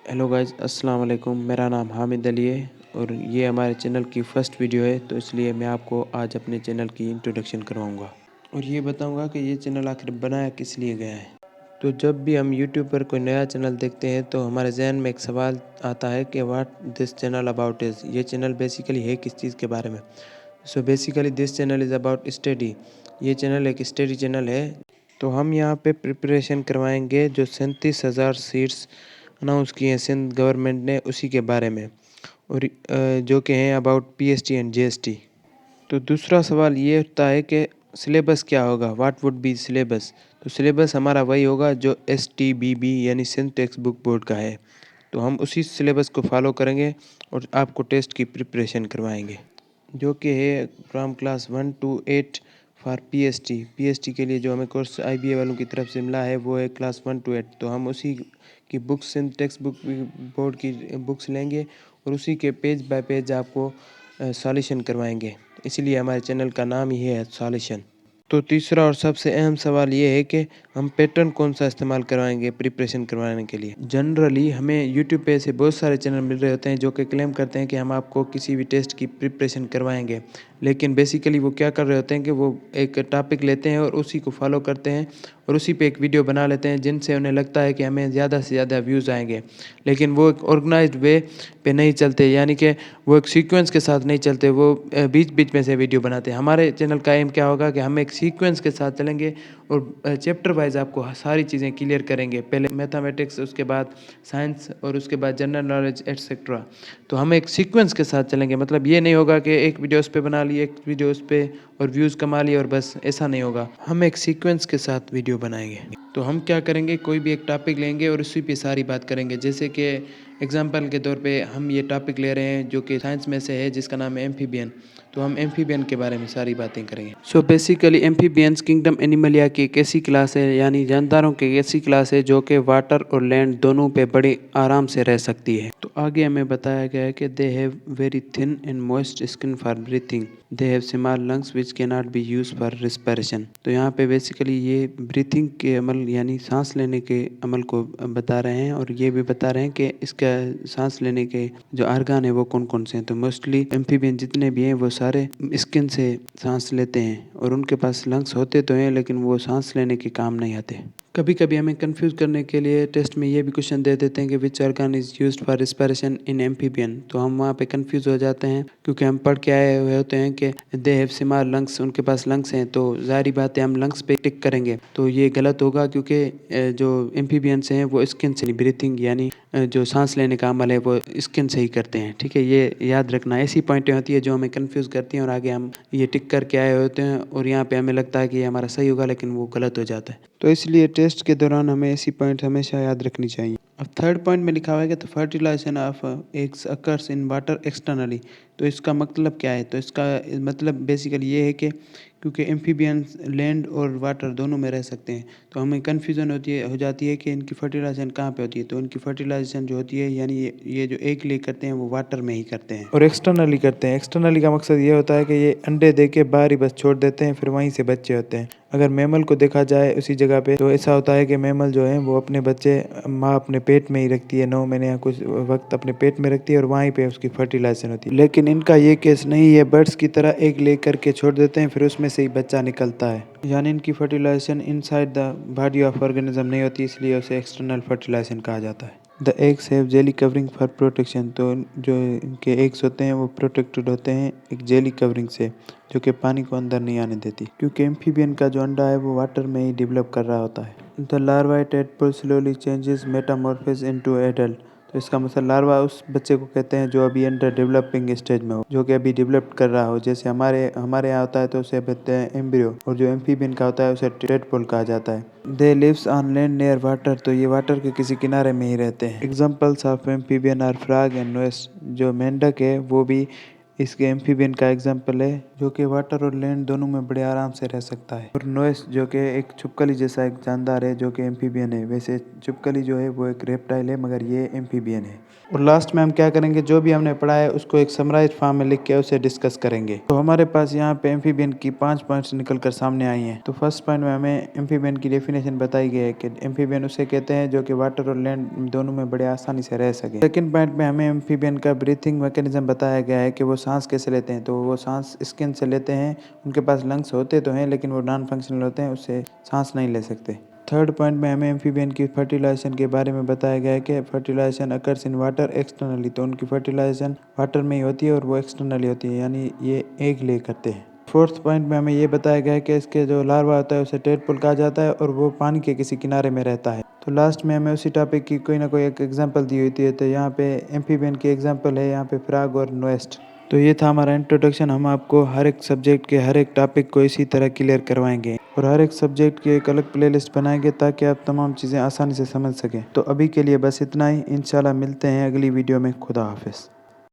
Hello guys, अस्सलाम वालेकुम। मेरा नाम हामिद अली है और ये हमारे चैनल की फ़र्स्ट वीडियो है, तो इसलिए मैं आपको आज अपने चैनल की इंट्रोडक्शन करवाऊंगा और ये बताऊंगा कि ये चैनल आखिर बनाया किस लिए गया है। तो जब भी हम यूट्यूब पर कोई नया चैनल देखते हैं तो हमारे जहन में एक सवाल आता है कि what this channel about is. ये चैनल बेसिकली है किस चीज़ के बारे में। So basically this channel is about study. ये चैनल एक स्टडी चैनल है। तो हम यहाँ पे प्रिपरेशन करवाएंगे जो 37,000 सीट्स अनाउंस किए हैं सिंध गवर्नमेंट ने, उसी के बारे में, और जो कि हैं अबाउट पीएसटी एंड जीएसटी। तो दूसरा सवाल ये उठता है कि सिलेबस क्या होगा, व्हाट वुड बी सिलेबस। तो सिलेबस हमारा वही होगा जो एसटीबीबी यानी सिंध टेक्स्ट बुक बोर्ड का है। तो हम उसी सिलेबस को फॉलो करेंगे और आपको टेस्ट की प्रिपरेशन करवाएंगे, जो कि है from class 1 to 8 for PST. PST के लिए जो हमें कोर्स आईबीए वालों की तरफ से मिला है वो है क्लास 1 to 8। तो हम उसी की बुक्स टेक्स्ट बुक बोर्ड की बुक्स लेंगे और उसी के पेज बाय पेज आपको सॉल्यूशन करवाएंगे। इसीलिए हमारे चैनल का नाम ही है सॉल्यूशन। तो तीसरा और सबसे अहम सवाल ये है कि हम पैटर्न कौन सा इस्तेमाल करवाएंगे प्रिपरेशन करवाने के लिए। जनरली हमें यूट्यूब पे ऐसे बहुत सारे चैनल मिल रहे होते हैं जो कि क्लेम करते हैं कि हम आपको किसी भी टेस्ट की प्रिपरेशन करवाएंगे, लेकिन बेसिकली वो क्या कर रहे होते हैं कि वो एक टॉपिक लेते हैं और उसी को फॉलो करते हैं और उसी पे एक वीडियो बना लेते हैं जिनसे उन्हें लगता है कि हमें ज़्यादा से ज़्यादा व्यूज़ आएंगे, लेकिन वो एक ऑर्गेनाइज्ड वे पे नहीं चलते, यानी कि वो एक सीक्वेंस के साथ नहीं चलते। वो बीच बीच में से वीडियो बनाते हैं। हमारे चैनल का एम क्या होगा कि हम एक सीक्वेंस के साथ चलेंगे और चैप्टर वाइज आपको सारी चीज़ें क्लियर करेंगे। पहले मैथमेटिक्स, उसके बाद साइंस और उसके बाद जनरल नॉलेज एटसेट्रा। तो हम एक सीक्वेंस के साथ चलेंगे। मतलब ये नहीं होगा कि एक वीडियो उस पर बना ली, एक वीडियो उस पर और व्यूज़ कमा लिए और बस, ऐसा नहीं होगा। हम एक सीक्वेंस के साथ वीडियो बनाएंगे। तो हम क्या करेंगे, कोई भी एक टॉपिक लेंगे और उसी पे सारी बात करेंगे। जैसे कि एग्जांपल के तौर पे हम ये टॉपिक ले रहे हैं जो कि साइंस में से है, जिसका नाम है एम्फीबियन। तो हम एम्फीबियन के बारे में सारी बातें करेंगे। So basically amphibians kingdom Animalia की एक ऐसी क्लास है, यानी जानदारों की एक ऐसी क्लास है जो कि वाटर और लैंड दोनों पे बड़े आराम से रह सकती है। तो आगे हमें बताया गया है कि they have very thin and moist skin for breathing, they have small lungs which can not be use for respiration. तो यहाँ पे बेसिकली ये ब्रीथिंग के अमल यानी सांस लेने के अमल को बता रहे हैं और ये भी बता रहे हैं कि इसका सांस लेने के जो आर्गान है वो कौन कौन से हैं। तो मोस्टली एम्फीबियन जितने भी हैं वो सारे स्किन से सांस लेते हैं और उनके पास लंग्स होते तो हैं, लेकिन वो सांस लेने के काम नहीं आते। कभी कभी हमें कंफ्यूज करने के लिए टेस्ट में ये भी क्वेश्चन दे देते हैं कि which organ is used for respiration in amphibian. तो हम वहाँ पे कंफ्यूज हो जाते हैं क्योंकि हम पढ़ के आए हुए होते हैं कि दे हैव स्मॉल लंग्स, उनके पास लंग्स हैं। तो जाहिर बात है हम लंग्स पे टिक करेंगे, तो ये गलत होगा क्योंकि जो एम्फीबियंस हैं वो स्किन से ब्रीथिंग यानी जो सांस लेने का अमल है वो स्किन से ही करते हैं। ठीक है, ये याद रखना। ऐसी पॉइंटें होती है जो हमें कंफ्यूज करती हैं और आगे हम ये टिक करके आए होते हैं और यहाँ पे हमें लगता है कि ये हमारा सही होगा, लेकिन वो गलत हो जाता है। तो इसलिए टेस्ट के दौरान हमें ऐसी पॉइंट हमेशा याद रखनी चाहिए। अब थर्ड पॉइंट में लिखा हुआ है कि fertilisation of eggs occurs in water externally. तो इसका मतलब क्या है? तो इसका मतलब बेसिकली ये है कि क्योंकि एम्फीबियंस लैंड और वाटर दोनों में रह सकते हैं, तो हमें कन्फ्यूज़न हो जाती है कि इनकी फर्टिलाइजेशन कहाँ पे होती है। तो इनकी फर्टिलाइजेशन जो होती है यानी ये जो एग ले करते हैं वो वाटर में ही करते हैं और एक्सटर्नली करते हैं। एक्सटर्नली का मकसद ये होता है कि ये अंडे दे के बाहर ही बस छोड़ देते हैं, फिर वहीं से बच्चे होते हैं। अगर मैमल को देखा जाए उसी जगह पे तो ऐसा होता है कि मैमल जो है वो अपने बच्चे माँ अपने पेट में ही रखती है, 9 महीने या कुछ वक्त अपने पेट में रखती है और वहीं पे उसकी फर्टिलाइजेशन होती है। लेकिन इनका ये केस नहीं है, बर्ड्स की तरह एग ले करके छोड़ देते हैं, फिर उसमें से ही बच्चा निकलता है। यानी इनकी fertilisation inside the body of organism नहीं होती, इसलिए उसे एक्सटर्नल फर्टिलाइजेशन कहा जाता है। The eggs have jelly covering for protection. तो जो इनके एग्स होते हैं वो प्रोटेक्टेड होते हैं एक जेली कवरिंग से, जो कि पानी को अंदर नहीं आने देती, क्योंकि एम्फीबियन का जो अंडा है वो वाटर में ही डेवलप कर रहा होता है। The larva tadpole slowly changes Metamorphosis into adult. तो इसका मतलब लार्वा उस बच्चे को कहते हैं जो अभी अंडर डेवलपिंग स्टेज में हो, जो कि अभी डेवलप कर रहा हो। जैसे हमारे यहाँ होता है तो उसे कहते हैं एम्ब्रियो, और जो एम्फीबियन का होता है उसे टेडपोल कहा जाता है। They lives on land near water. तो ये वाटर के किसी किनारे में ही रहते हैं। Examples of amphibian are frog and नोएस। जो मेंढक है वो भी इसके एम्फीबियन का एग्जाम्पल है जो कि वाटर और लैंड दोनों में बड़े आराम से रह सकता है। और नोएस जो कि एक छिपकली जैसा एक जानदार है जो कि एम्फीबियन है। वैसे छिपकली जो है वो एक रेप्टाइल है मगर ये एम्फीबियन है। और लास्ट में हम क्या करेंगे, जो भी हमने पढ़ा है उसको एक समराइज फॉर्म में लिख के उसे डिस्कस करेंगे। तो हमारे पास यहाँ पे एम्फीबियन की 5 पॉइंट्स निकल कर सामने आई हैं। तो फर्स्ट पॉइंट में हमें एम्फीबियन की डेफिनेशन बताई गई है कि एम्फीबियन उसे कहते हैं जो कि वाटर और लैंड दोनों में बड़े आसानी से रह सके। सेकंड पॉइंट में हमें एम्फीबियन का ब्रीथिंग मैकेनिज्म बताया गया है कि वो सांस कैसे लेते हैं। तो वो सांस स्किन से लेते हैं। उनके पास लंग्स होते तो हैं लेकिन वो नॉन फंक्शनल होते हैं, उससे सांस नहीं ले सकते। थर्ड पॉइंट में हमें एम्फीबियन की फर्टिलाइजेशन के बारे में बताया गया है कि fertilisation occurs in water externally. तो उनकी फर्टिलाइजेशन वाटर में ही होती है और वो एक्सटर्नली होती है, यानी ये एग ले करते हैं। फोर्थ पॉइंट में हमें ये बताया गया है कि इसके जो लार्वा होता है उसे टेडपोल कहा जाता है और वो पानी के किसी किनारे में रहता है। तो लास्ट में हमें उसी टॉपिक की कोई ना कोई एक एग्जांपल दी हुई थी। तो यहाँ पे एम्फीबियन की एग्जांपल है यहाँ पे फ्रॉग और नोएस्ट। तो ये था हमारा इंट्रोडक्शन। हम आपको हर एक सब्जेक्ट के हर एक टॉपिक को इसी तरह क्लियर करवाएंगे और हर एक सब्जेक्ट की एक अलग प्लेलिस्ट बनाएंगे ताकि आप तमाम चीज़ें आसानी से समझ सकें। तो अभी के लिए बस इतना ही। इंशाल्लाह मिलते हैं अगली वीडियो में। खुदा हाफिज़।